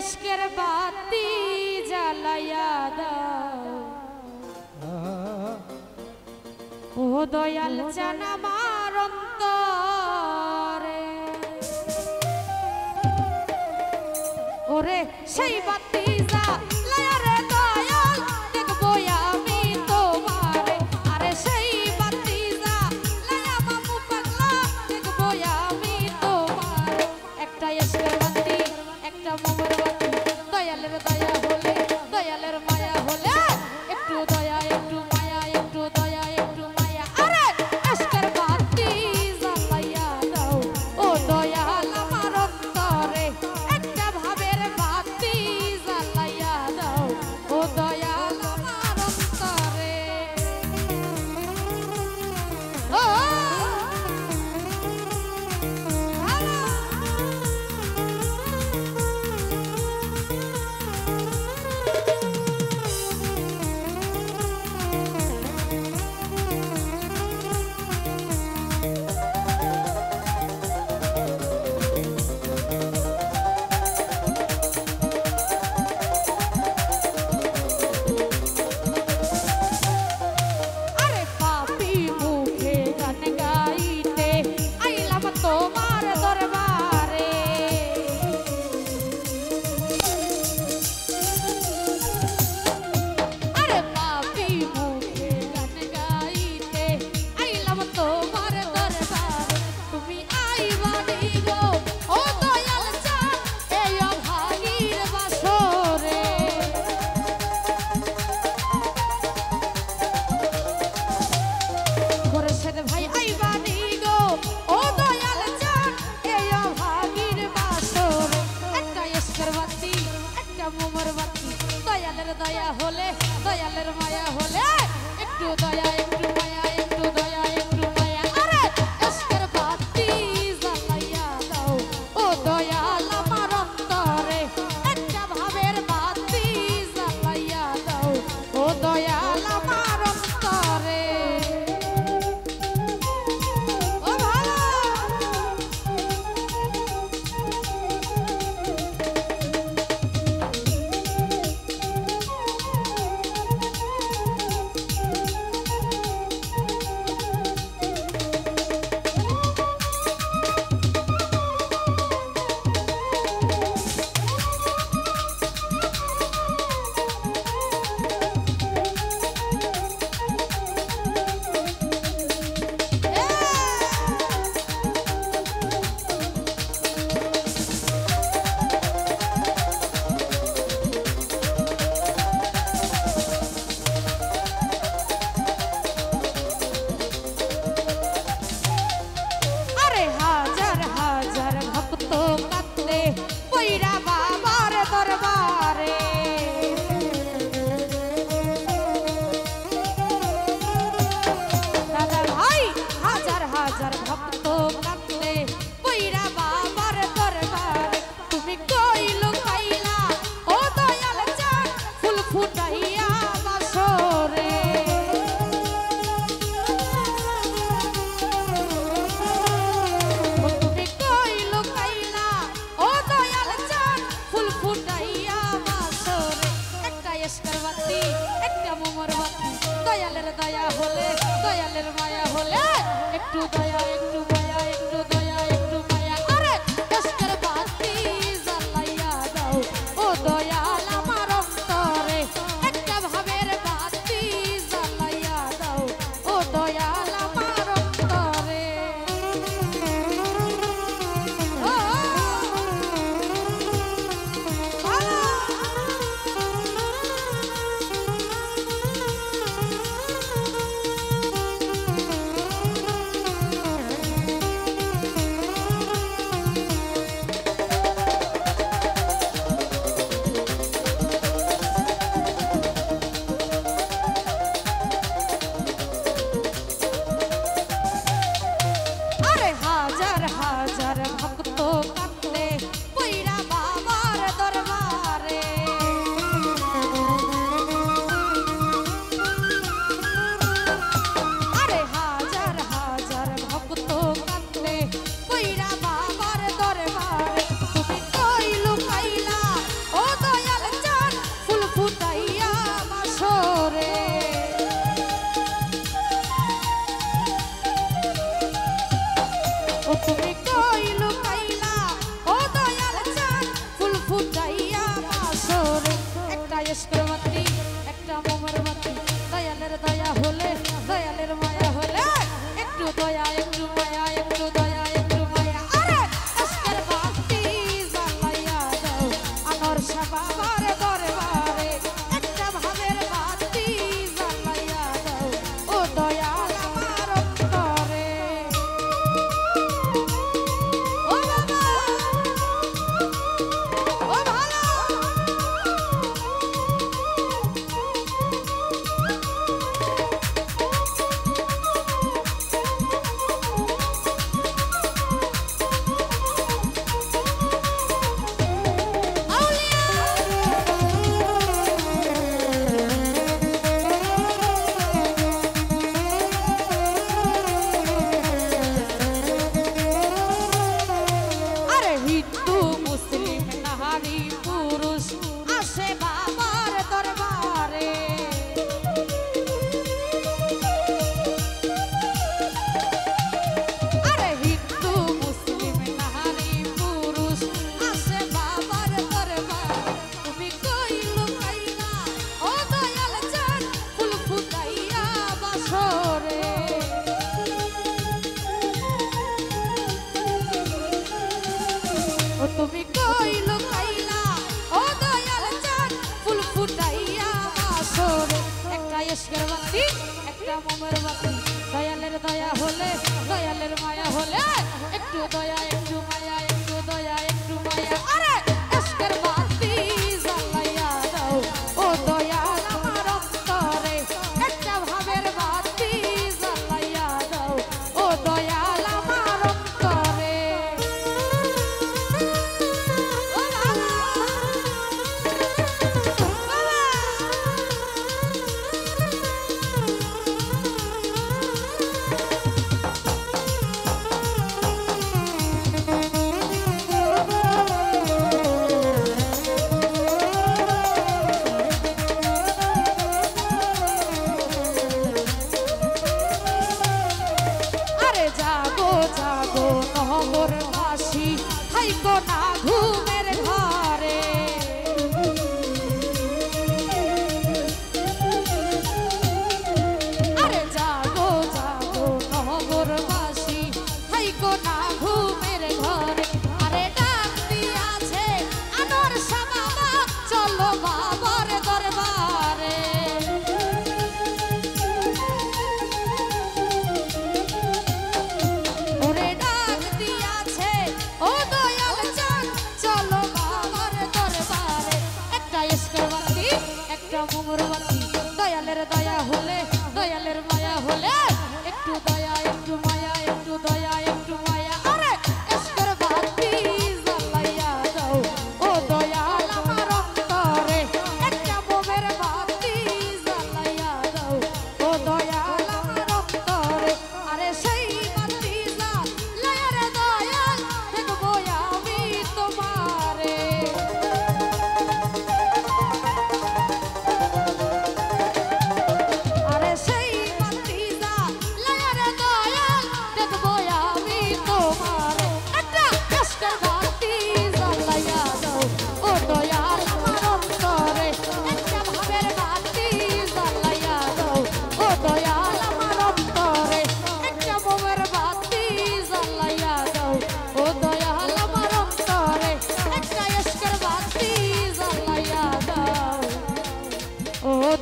ইশকের বাতি জ্বালাইয়া দাও ও দয়াল জান আমার অন্তরে ওরে সেই বাতি জ্বালাইয়া রে দয়াল দেখবো আমি তোমারে আরে সেই বাতি জ্বালাইয়া মামু পাগলা দেখবো আমি তোমারে একটা ইশকের বাতি একটা মোমের বাতি দয়ালের দয়া হলে দয়ালের মায়া হলে একটু দয়া একটু মায়া একটু দয়া একটু মায়া আরে ইশকের বাতি জ্বালাইয়া দাও ও দয়াল আমার অন্তরে একটা ভাবের বাতি জ্বালাইয়া দাও ও দয়াল আমার অন্তরে ও দয়া হলে দয়ালের মায়া হলে একটু দয়া একটু মায়া একটু দয়া একটু মায়া আরে ইশকের বাতি জ্বালাইয়া দাও ও দয়াল আমার অন্তরে একটা ভাবের বাতি জ্বালাইয়া দাও ও দয়াল আমার অন্তরে ও ভালো দয়ালের দয়া হলে দয়ালের মায়া হলে একটু দয়া একটু মায়া একটু দয়া একটু মায়া আরে ইশকের বাতি জ্বালাইয়া দাও ও দয়াল আমার অন্তরে একটা ভাবের বাতি জ্বালাইয়া দাও ও দয়াল আমার অন্তরে ও ইশকের বাতি একটা মোমের বাতি দয়ালের দয়া হলে দয়ালের মায়া হলে একটু দয়া একটু মায়া একটু দয়া একটু মায়া আরে ইশকের বাতি জ্বালাইয়া দাও আনোয়ার শাহ বাবার দরবারে একটা ভাবের বাতি জ্বালাইয়া দাও ও দয়াল আমার অন্তরে ও বাবা ও ভালো তুমি কই লুকাইলা ও দয়াল চাঁদ ফুল ফুটাইয়া আসরে একটা ইশকের বাতি একটা মোমের বাতি দয়ালের দয়া হলে দয়ালের মায়া হলে একটু দয়া একটু মায়া একটু দয়া একটু মায়া আরে ইশকের বাতি জ্বালাইয়া দাও ও দয়াল আমার অন্তরে একটা ভাবের বাতি জ্বালাইয়া দাও ও দয়াল আমার অন্তরে জাগো জাগো নহবরবাসী থাইকো না ঘুমের ঘরে আরে জাগো জাগো নহবরবাসী থাইকো না ঘুমের ঘরে আরে ডাক দিয়াছে আনোয়ার শাহ বাবা চলো বাবার দরবারে মোমর বাতি দয়ালের দয়া হলে দয়ালের মায়া হলে একটু দয়া একটু মায়া একটু দয়া একটু মায়া আরে ইশকের বাতি জ্বালাইয়া দাও ও দয়াল আমার অন্তরে একটা মোমের বাতি জ্বালাইয়া দাও ও দয়াল আমার অন্তরে আরে সেই বাতি জ্বালাইয়া রে দয়াল দেখবো আমি তোমারে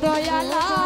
দয়ালা